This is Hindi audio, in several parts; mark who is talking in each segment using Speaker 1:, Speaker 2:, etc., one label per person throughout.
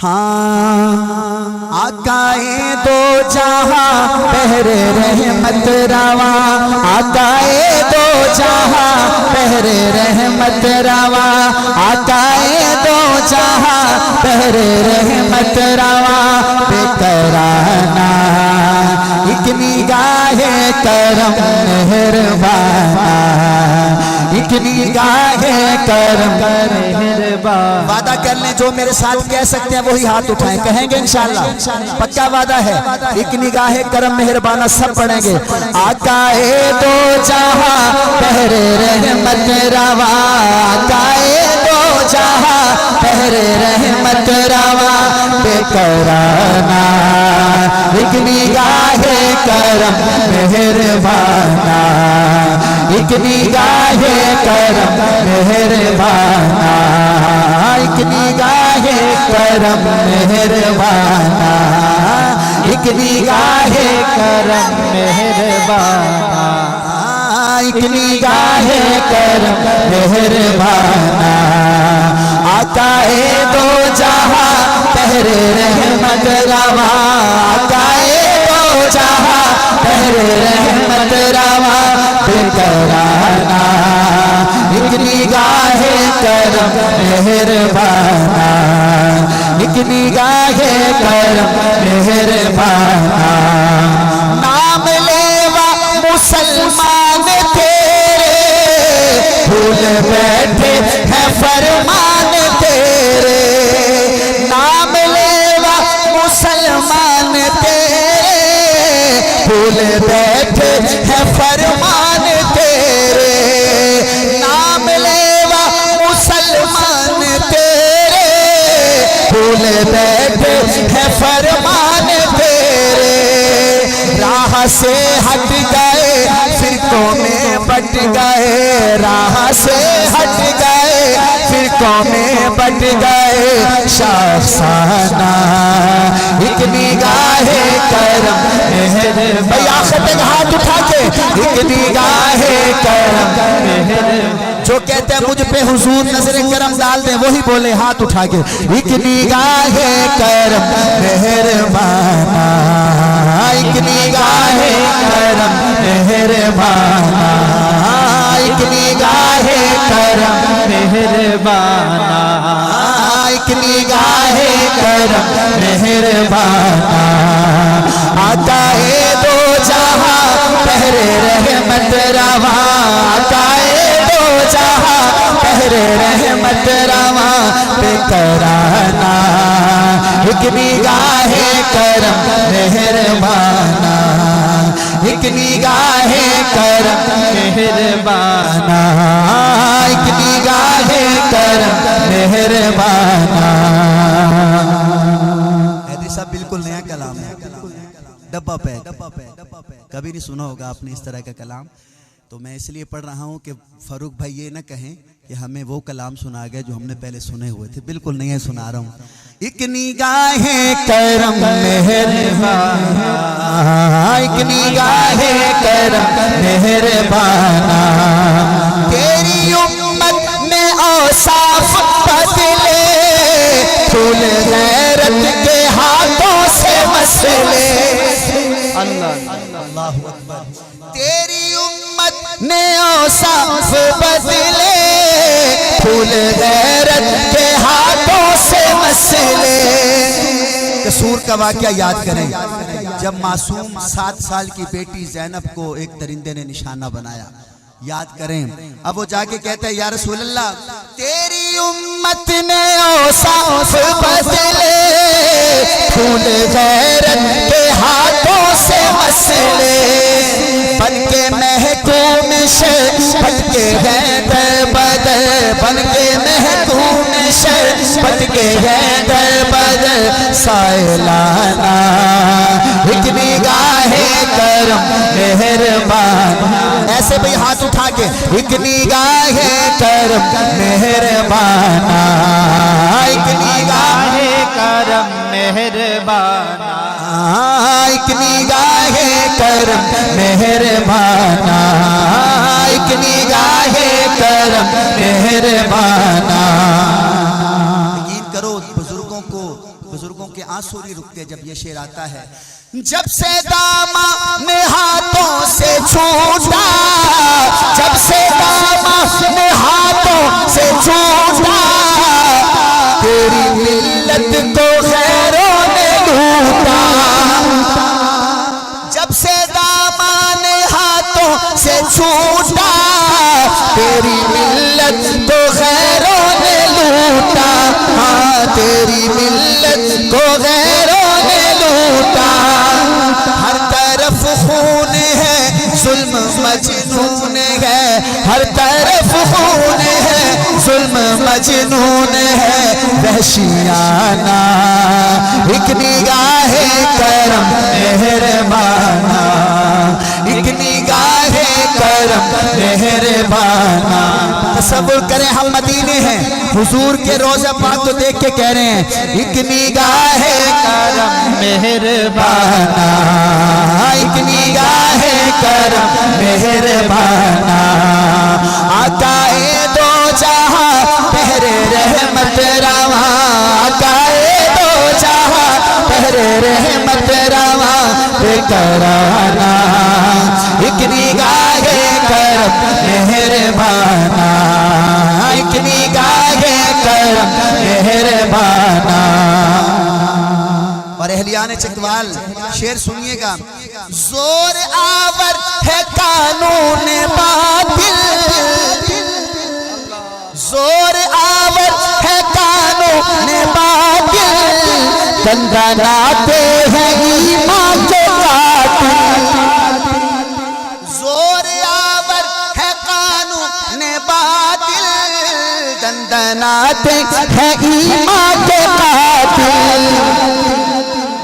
Speaker 1: हाँ आकाए दो जहां पहरे रहमत रवा, आकाए दो जहां पहरे रहमत रवा, आकाए दो जहां पहरे रहमत रवा। बेकराना एक निगाहे करम मेहरबाना, एक निगाहे करम मेहरबाना। वादा कर लें जो मेरे साथ कह सकते हैं वही हाथ उठाएं, कहेंगे इंशाअल्लाह, पक्का वादा है। एक निगाहे करम मेहरबाना सब पढ़ेंगे। आकाए दो जहां पहरे रहमत रवा, आकाए दो जहां पहरे रहमत रवा। बेकराना एक निगाहे करम मेहरबाना, एक निगाहे करम मेहरबाना, एक निगाहे करम मेहरबाना, एक निगाहे करम मेहरबाना, एक निगाहे करम मेहरबाना। आकाए दो जहां पहरे रहमत रवा, आकाए दो जहां पहरे रहमत रवा। बेकराना एक निगाहे करम मेहरबाना, एक निगाहे करम मेहरबाना। नाम लेवा मुसलमान तेरे, भूल बैठे हैं फरमान तेरे। नाम लेवा मुसलमान तेरे, भूल बैठे हैं फरमान तेरे। नाम लेवा मुसलमान तेरे, भूल बैठे हैं फरमान तेरे। राह से हट गए फिरकों में बट गए, राह से हट गए फिरकों में बट गए। शाखसाना एक निगाहे करम मेहरबाना, भाई आखिर तक हाथ उठा के एक निगाहे करम मेहरबाना। जो कहते हैं मुझ पे हुजूर नजर करम डाल दे वही बोले हाथ उठा के। एक निगाहे करम मेहरबाना, एक निगाहे करम मेहरबाना, एक निगाहे करम मेहरबाना, एक निगाहे करम मेहरबाना। आकाए दो जहां पहरे रहमत रवा, आकाए दो जहां पहरे रहमत रवा। बेकराना एक निगाहे करम मेहरबाना, एक निगाहे करम मेहरबाना, एक निगाहे करम मेहरबाना। ऐसा बिल्कुल नया कलाम है, डब्बा पैक, कभी नहीं सुना होगा आपने इस तरह का कलाम। तो मैं इसलिए पढ़ रहा हूँ कि फारूक भाई ये ना कहें कि हमें वो कलाम सुना गया जो हमने पहले सुने हुए थे, बिल्कुल नहीं है, सुना रहा हूँ। एक निगाहे करम मेहरबाना, एक निगाहे करम मेहरबाना। तेरी उम्मत में औसाफ बदले, फूल गैरत के हाथों से मसले। अल्लाह अकबर। तेरी उम्मत ने औसाफ बदले, फूल गैरत के हाथों से मसले। कसूर का वाकया याद करें, जब मासूम 7 साल की बेटी ज़ैनब को एक दरिंदे ने निशाना बनाया, याद करें। अब वो जाके कहता है या रसूल अल्लाह तेरी उम्मत ने औसाफ बदले, फूल गैरत के हाथों से मसले। बनके महकूम शर भटके हैं दर बदर, बनके महकूम शर भटके हैं दर बदर। साइलाना एक निगाहे करम मेहरबाना, ऐसे भाई हाथ उठा के एक निगाहे करम मेहरबाना, एक निगाहे करम मेहरबाना, एक निगाहे करम मेहरबाना, एक निगाहे करम मेहरबाना। यकीन करो बुजुर्गों को बुजुर्गों के आंसू नहीं रुकते जब ये शेर आता है। जब से दामन हाथों से छूटा, जब से दामन हाथों से छूटा, तेरी मिल्लत को गैरों ने लूटा। जब से दामन हाथों से छूटा, तेरी मिल्लत को गैरों ने लूटा। हाँ, तेरी मिल्लत को गैरों ने लूटा। हर तरफ खून है, जुल्म मजनून है, हर तरफ खून है, जुल्म मजनून है। वहशियाना एक निगाहे करम मेहरबाना, एक निगाहे करम मेहरबाना। तसव्वुर करें हम मदीने हैं, हुजूर के रोज़ा पाक को देख के कह रहे हैं एक निगाहे करम मेहरबाना, एक निगाहे करम मेहरबाना। आकाए दो जहां पहरे रहमत रवा, आकाए दो जहां पहरे रहमत रवा बेकराना। एक निगाहे करम मेहरबाना, एक निगाहे करम मेहरबाना। और अहलियाने चकवाल शेर सुनिएगा। जोर आवर है कानून बातिल, जोर आवर है कानून बातिल, दंदनाते हैं ईमान के कातिल। जोर आवर है कानून बातिल, दंदनाते हैं ईमान के कातिल।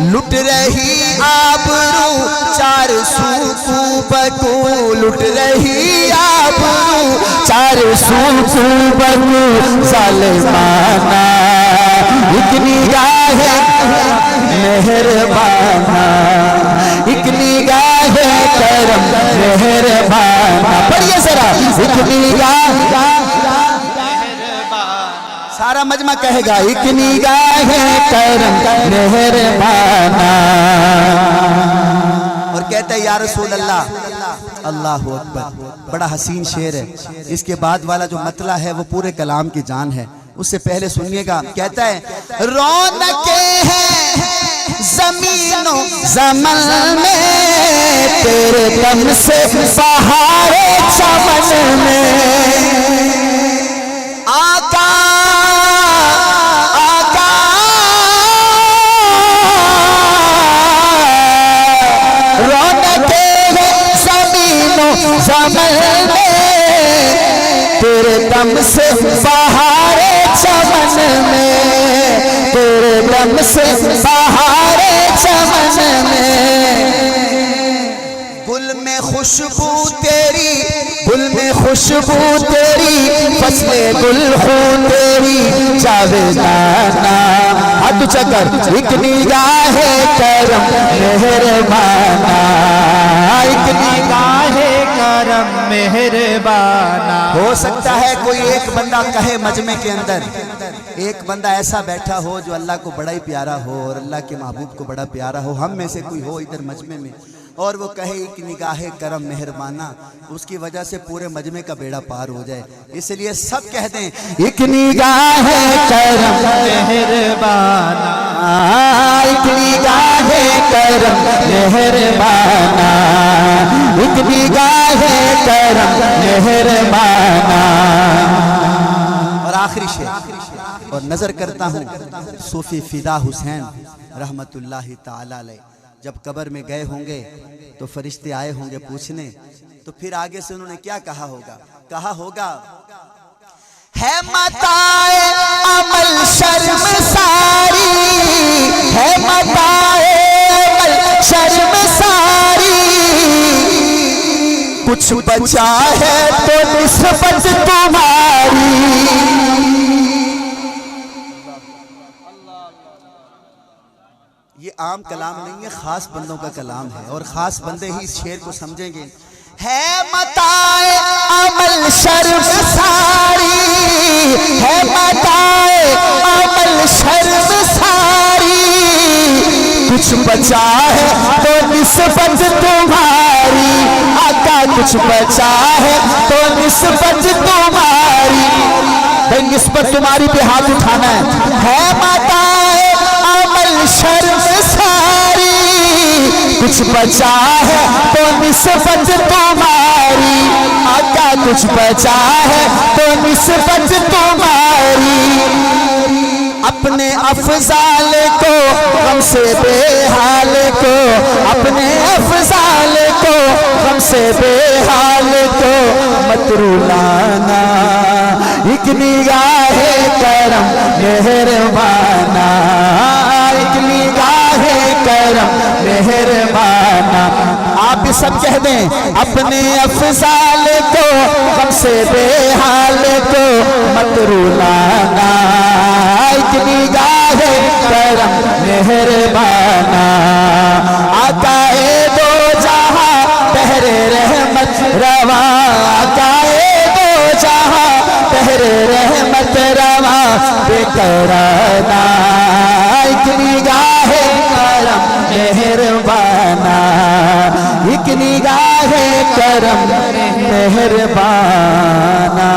Speaker 1: लुट रही आबरू चार सूकू बकू, लुट रही आबरू चार सूकू बकू जालिमाना। एक निगाहे मेहरबाना, एक निगाहे करम मेहरबाना। पढ़िए जरा, एक निगाह सारा मजमा कहेगा एक निगाहे करम मेहरबाना। और कहता है या रसूल अल्लाह, अल्लाह अकबर। बड़ा हसीन शेर है। इसके बाद वाला जो मतला है वो पूरे कलाम की जान है। उससे पहले सुनिएगा, कहता है रौनकें हैं ज़मीनो ज़मन में, तेरे दम से बहारे चमन में। आका ज़मन में, तेरे दम से बहारे चमन में, तेरे दम से बहारे चमन में। गुल में खुशबू तेरी, गुल में खुशबू तेरी, फसले गुल खून तेरी जावेदाना। हाथ चकर एक निगाहे करम मेहरबाना, एक निगाहे करम मेहरबाना। हो सकता है कोई एक बंदा कहे मजमे के अंदर, एक बंदा ऐसा बैठा हो जो अल्लाह को बड़ा ही प्यारा हो और अल्लाह के महबूब को बड़ा प्यारा हो। हम में से कोई हो इधर मजमे में और वो कहे एक निगाहे करम मेहरबाना, उसकी वजह से पूरे मजमे का बेड़ा पार हो जाए। इसलिए सब कह दें एक निगाहे करम मेहरबाना, एक निगाहे करम मेहरबाना, एक निगाहे करम मेहरबाना। और आखिरी शेर, और नजर करता हूँ सूफी फिदा हुसैन रहमतुल्लाहि ताला अलैह जब कब्र में गए होंगे तो फरिश्ते आए होंगे पूछने, तो फिर आगे से उन्होंने क्या कहा होगा? कहा होगा है मताए अमल शर्म सारी, है मताए अमल शर्म सारी, कुछ बचा है तो निस्बत तुम्हारी। ये आम कलाम नहीं है, खास बंदों का कलाम है और खास बंदे ही इस शेर को समझेंगे। है मताए अमल शर्म सारी, है मताए अमल शर्म सारी,
Speaker 2: कुछ बचा है तो निस्बत तुम्हारी, आका कुछ बचा है तो निस्बत तुम्हारी। भाई निस्बत तुम्हारी पे हाथ उठाना है माताए अमल शर्म सारी, कुछ बचा है तो निस्बत तुम्हारी, आका कुछ बचा है तो निस्बत तुम्हारी। अपने अफजाल को गम से बेहाल को, अपने अफजाल को गम से बेहाल को मत रुलाना, एक निगाहे करम मेहरबाना, एक निगाहे करम मेहरबाना। आप भी सब कह दें अपने अफजाल को गम से बेहाल को मत रुलाना, एक निगाहे करम मेहरबाना। आकाए दो जहां बहरे रहमत रवा, आकाए दो जहां बहरे रहमत रवा बेकराना, एक निगाहे करम मेहरबाना, एक निगाहे करम मेहरबाना।